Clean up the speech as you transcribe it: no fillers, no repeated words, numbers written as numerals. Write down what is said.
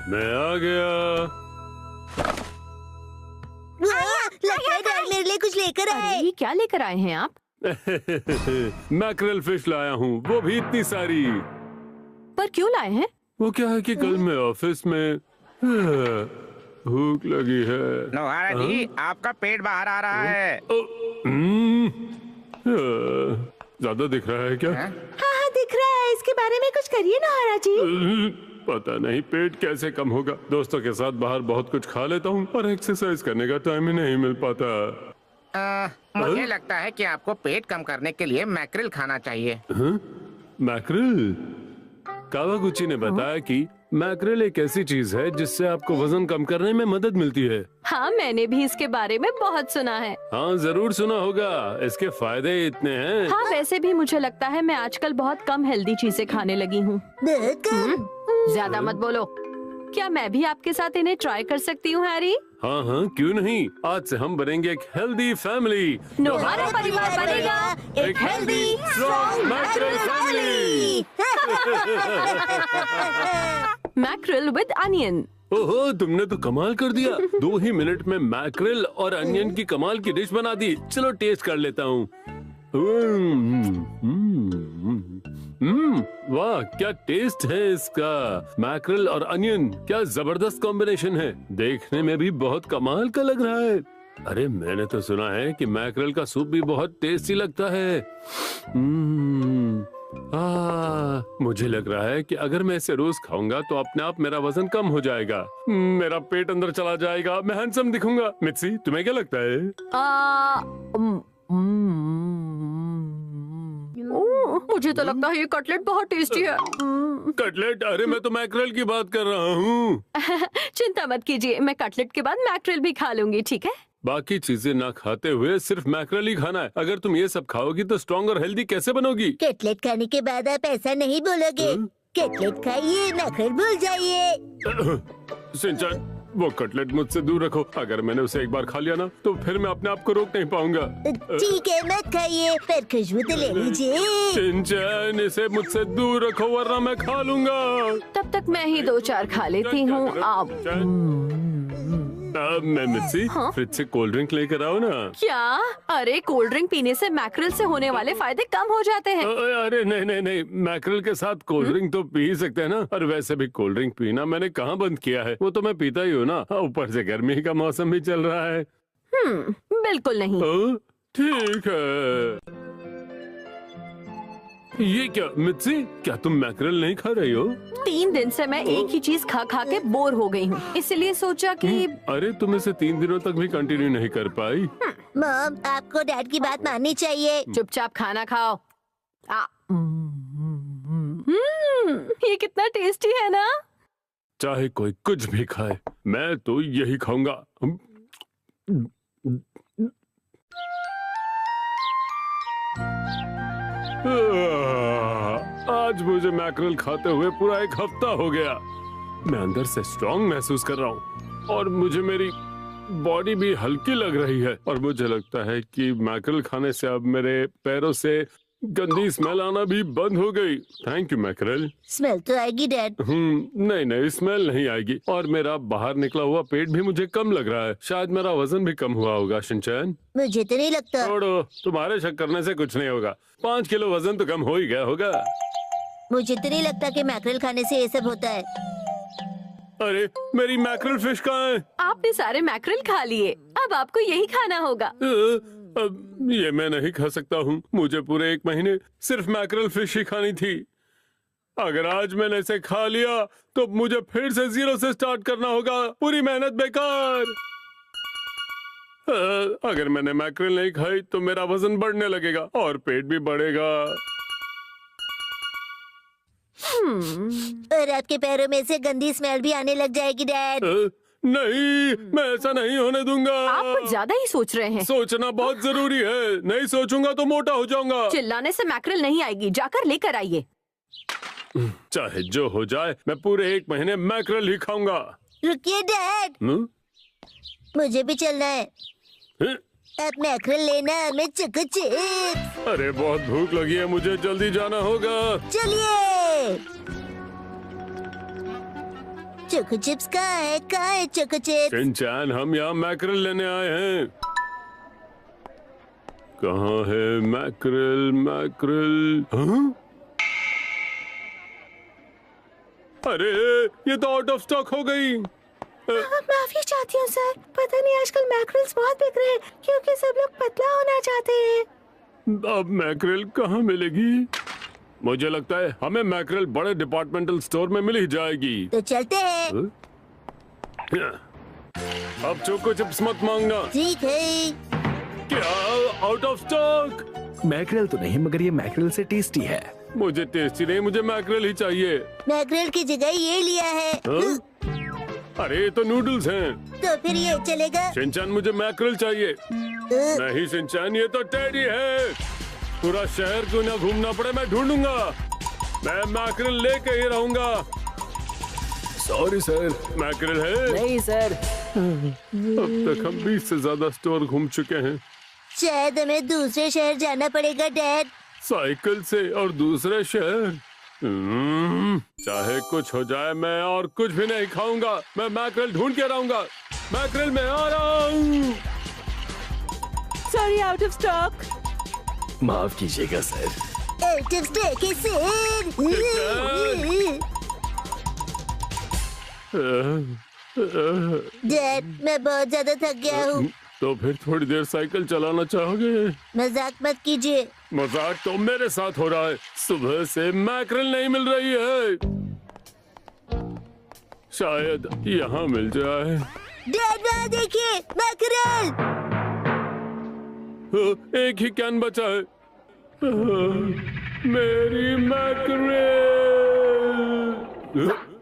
मैं आ गया। लगता है डैड मेरे लिए कुछ लेकर आए। अरे क्या लेकर आए हैं आप? मैकरेल फिश लाया हूँ, वो भी इतनी सारी। पर क्यों लाए हैं? वो क्या है कि कल मैं ऑफिस में भूख लगी है। नोहारा जी, आपका पेट बाहर आ रहा है। ज्यादा दिख रहा है क्या? हाँ हाँ दिख रहा है, इसके बारे में कुछ करिए नोहारा जी। पता नहीं पेट कैसे कम होगा। दोस्तों के साथ बाहर बहुत कुछ खा लेता हूँ और एक्सरसाइज करने का टाइम ही नहीं मिल पाता। मुझे लगता है कि आपको पेट कम करने के लिए मैक्रिल खाना चाहिए। मैक्रिल? कावागुची ने बताया कि मैक्रिल एक ऐसी चीज है जिससे आपको वजन कम करने में मदद मिलती है। हाँ, मैंने भी इसके बारे में बहुत सुना है। हाँ जरूर सुना होगा, इसके फायदे इतने हैं। हाँ, वैसे भी मुझे लगता है मैं आजकल बहुत कम हेल्दी चीजें खाने लगी हूँ। ज्यादा मत बोलो। क्या मैं भी आपके साथ इन्हें ट्राई कर सकती हूँ हैरी? हाँ हाँ क्यों नहीं, आज से हम बनेंगे एक हेल्दी फैमिली। नोहारा परिवार बनेगा एक healthy strong mackerel family. Mackerel with onion. ओहो, तुमने तो कमाल कर दिया। 2 ही मिनट में मैक्रिल और अनियन की कमाल की डिश बना दी। चलो टेस्ट कर लेता हूँ। वाह क्या टेस्ट है इसका। मैक्रिल और अनियन, क्या जबरदस्त कॉम्बिनेशन है। देखने में भी बहुत कमाल का लग रहा है। अरे मैंने तो सुना है कि मैक्रिल का सूप भी बहुत टेस्टी लगता है। मुझे लग रहा है कि अगर मैं इसे रोज खाऊंगा तो अपने आप मेरा वजन कम हो जाएगा। मेरा पेट अंदर चला जाएगा, मैं हैंडसम दिखूंगा। मित्सी, तुम्हें क्या लगता है? मुझे तो लगता है ये कटलेट बहुत टेस्टी है। कटलेट? अरे मैं तो मैक्रिल की बात कर रहा हूँ। चिंता मत कीजिए, मैं कटलेट के बाद मैक्रिल भी खा लूंगी, ठीक है? बाकी चीजें ना खाते हुए सिर्फ मैक्रिल ही खाना है। अगर तुम ये सब खाओगी तो स्ट्रॉन्ग और हेल्दी कैसे बनोगी? कटलेट खाने के बाद आप ऐसा नहीं बोलोगे। कटलेट खाइए, मैक्रिल भूल जाइए। सिंचन, वो कटलेट मुझसे दूर रखो। अगर मैंने उसे एक बार खा लिया ना तो फिर मैं अपने आप को रोक नहीं पाऊंगा। ठीक है मत खाइए, पर खुशबू तो ले लीजिए। सिंचन, इसे मुझसे दूर रखो वरना मैं खा लूंगा। तब तक मैं ही 2-4 खा लेती हूँ। मैं मित्सी, फ्रिज से कोल्ड ड्रिंक लेकर आओ ना। क्या? अरे कोल्ड ड्रिंक पीने से मैक्रिल से होने वाले फायदे कम हो जाते हैं। अरे नहीं नहीं नहीं, मैक्रिल के साथ कोल्ड ड्रिंक तो पी ही सकते हैं ना। और वैसे भी कोल्ड ड्रिंक पीना मैंने कहाँ बंद किया है, वो तो मैं पीता ही हूँ ना। ऊपर से गर्मी का मौसम भी चल रहा है। बिल्कुल नहीं। ठीक है। ये क्या मित्सी, क्या तुम मैक्रिल नहीं खा रही हो? 3 दिन से मैं एक ही चीज खा खा के बोर हो गई हूँ, इसलिए सोचा कि अरे तुम इसे 3 दिनों तक भी कंटिन्यू नहीं कर पाई। मॉम, आपको डैड की बात माननी चाहिए। चुपचाप खाना खाओ। ये कितना टेस्टी है ना। चाहे कोई कुछ भी खाए, मैं तो यही खाऊंगा। आज मुझे मैक्रिल खाते हुए पूरा 1 हफ्ता हो गया। मैं अंदर से स्ट्रॉन्ग महसूस कर रहा हूँ और मुझे मेरी बॉडी भी हल्की लग रही है। और मुझे लगता है कि मैक्रिल खाने से अब मेरे पैरों से गंदी स्मेल आना भी बंद हो गई। Thank you मैक्रिल। स्मेल तो आएगी डैड। नहीं नहीं, स्मेल नहीं आएगी। और मेरा बाहर निकला हुआ पेट भी मुझे कम लग रहा है। शायद मेरा वजन भी कम हुआ होगा। शिनचैन, मुझे तो नहीं लगता। छोड़ो, तुम्हारे शक करने से कुछ नहीं होगा। 5 किलो वजन तो कम हो ही गया होगा। मुझे तो नहीं लगता कि मैक्रिल खाने से ये सब होता है। अरे मेरी मैक्रिल फिश कहाँ है? आपने सारे मैक्रिल खा लिए, अब आपको यही खाना होगा। अब ये मैं नहीं खा सकता हूँ। मुझे पूरे 1 महीने सिर्फ मैक्रिल फिश ही खानी थी। अगर आज मैंने इसे खा लिया तो मुझे फिर से 0 से स्टार्ट करना होगा। पूरी मेहनत बेकार। अगर मैंने मैक्रिल नहीं खाई तो मेरा वजन बढ़ने लगेगा और पेट भी बढ़ेगा। और आपके पैरों में से गंदी स्मेल भी आने लग जाएगी डैड। नहीं, मैं ऐसा नहीं होने दूंगा। आप कुछ ज्यादा ही सोच रहे हैं। सोचना बहुत जरूरी है। नहीं सोचूंगा तो मोटा हो जाऊंगा। चिल्लाने से मैक्रिल नहीं आएगी, जाकर लेकर आइए। चाहे जो हो जाए, मैं पूरे 1 महीने मैक्रिल ही खाऊंगा। रुकिए डैड, मुझे भी चलना है। अब मैक्रिल लेना, मैं चोको चिप्स। अरे बहुत भूख लगी है, मुझे जल्दी जाना होगा। चलिए चोको चिप्स कहाँ है चोको चिप्स? शिनचैन, हम यहाँ मैकरल लेने आए हैं। कहाँ है मैकरल? मैकरल? हाँ? अरे ये तो आउट ऑफ स्टॉक हो गई। माफी चाहती हूँ सर, पता नहीं आजकल मैकरल्स बहुत बिक रहे हैं क्योंकि सब लोग पतला होना चाहते हैं। अब मैकरल कहाँ मिलेगी? मुझे लगता है हमें मैकरल बड़े डिपार्टमेंटल स्टोर में मिल ही जाएगी। तो चलते हैं। अब चोको चिप्स मत मांगना। ठीक है। क्या आउट ऑफ स्टॉक? मैकरेल तो नहीं, मगर ये मैकरेल से टेस्टी है। मुझे टेस्टी नहीं, मुझे मैकरल ही चाहिए। मैकरल की जगह ये लिया है। हाँ? अरे ये तो नूडल्स हैं। तो फिर ये चलेगा? शिनचैन, मुझे मैकरल चाहिए। नहीं शिनचैन, ये तो टेडी है। पूरा शहर क्यों ना घूमना पड़े, मैं ढूंढूंगा। मैं मैकरल लेके ही रहूंगा। Sorry sir. मैकरल है? नहीं सर। अब तक हम 20 से ज्यादा स्टोर घूम चुके हैं। शायद हमें दूसरे शहर जाना पड़ेगा डैड। साइकिल से और दूसरे शहर? चाहे कुछ हो जाए, मैं और कुछ भी नहीं खाऊंगा। मैं मैकरल ढूंढ के रहूंगा। मैकरल में आ रहा हूँ। Sorry, out of stock. माफ कीजिएगा सर। आउट ऑफ स्टॉक है सर। डैड, मैं बहुत ज्यादा थक गया हूँ। तो फिर थोड़ी देर साइकिल चलाना चाहोगे? मजाक मत कीजिए। मजाक तो मेरे साथ हो रहा है। सुबह से मैकरल नहीं मिल रही है। शायद यहाँ मिल जाए। डैड वहाँ देखिए, मैकरल। एक ही कैन बचा है। मेरी मैकरल।